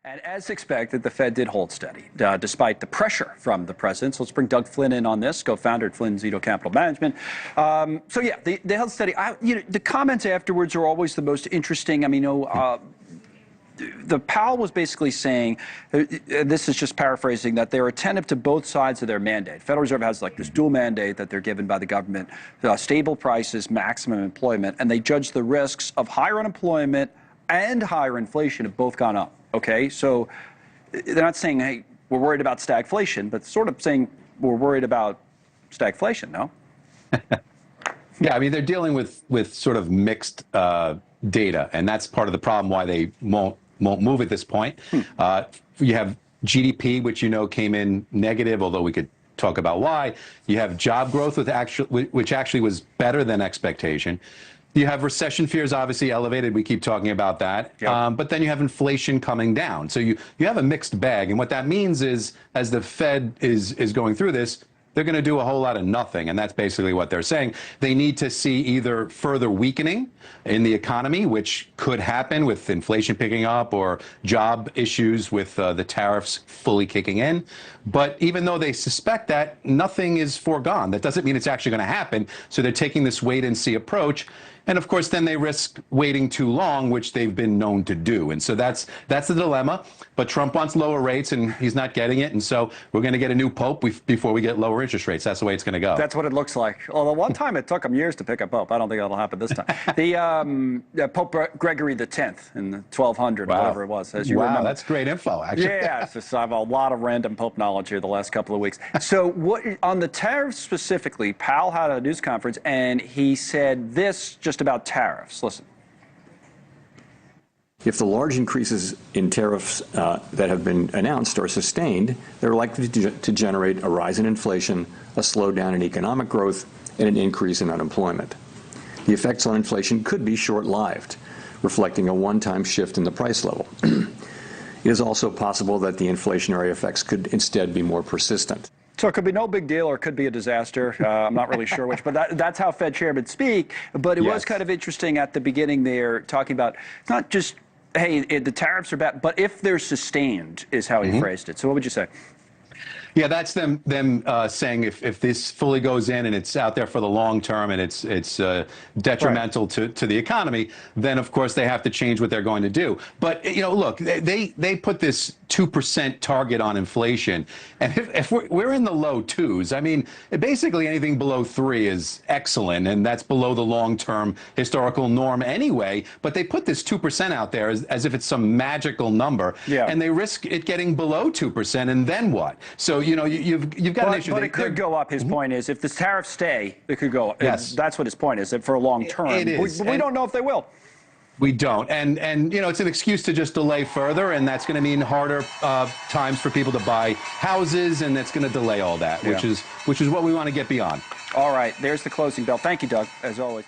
And as expected, the Fed did hold steady, despite the pressure from the president. So let's bring Doug Flynn in on this, co-founder at Flynn Zeto Capital Management. So yeah, they held steady. The comments afterwards are always the most interesting. I mean, the Powell was basically saying, this is just paraphrasing, that they're attentive to both sides of their mandate. Federal Reserve has like this dual mandate that they're given by the government, stable prices, maximum employment, and they judge the risks of higher unemployment and higher inflation have both gone up. Okay, so they're not saying, hey, we're worried about stagflation, but sort of saying we're worried about stagflation, no? Yeah, I mean, they're dealing with sort of mixed data, and that's part of the problem why they won't move at this point. You have GDP, which came in negative, although we could talk about why. You have job growth, which actually was better than expectation. You have recession fears obviously elevated. We keep talking about that. Yep. But then you have inflation coming down. So you have a mixed bag. And what that means is, as the Fed is going through this, they're going to do a whole lot of nothing. And that's basically what they're saying. They need to see either further weakening in the economy, which could happen with inflation picking up or job issues with the tariffs fully kicking in. But even though they suspect that, nothing is foregone. That doesn't mean it's actually going to happen. So they're taking this wait and see approach. And of course, then they risk waiting too long, which they've been known to do. And so that's the dilemma. But Trump wants lower rates, and he's not getting it. And so we're going to get a new pope before we get lower interest rates. That's the way it's going to go. That's what it looks like. Although one time it took him years to pick a pope. I don't think that'll happen this time. The Pope Gregory X in the 1200, wow. Whatever it was, as you remember. Wow, that's great info, actually. Yeah, it's just, I have a lot of random pope knowledge here the last couple of weeks. So on the tariffs specifically, Powell had a news conference, and he said this just about tariffs. Listen. If the large increases in tariffs that have been announced are sustained, they're likely to generate a rise in inflation, a slowdown in economic growth, and an increase in unemployment. The effects on inflation could be short-lived, reflecting a one-time shift in the price level. It is also possible that the inflationary effects could instead be more persistent. So it could be no big deal, or it could be a disaster. I'm not really sure which, but that's how Fed chairmen speak. But it was kind of interesting at the beginning there, talking about not just, hey, the tariffs are bad, but if they're sustained, is how he phrased it. So what would you say? Yeah, that's them saying if this fully goes in and it's out there for the long term and it's detrimental to the economy, then of course they have to change what they're going to do. But look, they put this 2% target on inflation, and if we're in the low twos, I mean, basically anything below 3 is excellent, and that's below the long-term historical norm anyway. But they put this 2% out there as if it's some magical number, and they risk it getting below 2%, and then what? So you've got an issue. But it could go up. His point is, if the tariffs stay, it could go up. Yes. That's what his point is, that for a long term. It is. We don't know if they will. We don't. And it's an excuse to just delay further, and that's going to mean harder times for people to buy houses, and that's going to delay all that, which is what we want to get beyond. All right. There's the closing bell. Thank you, Doug, as always.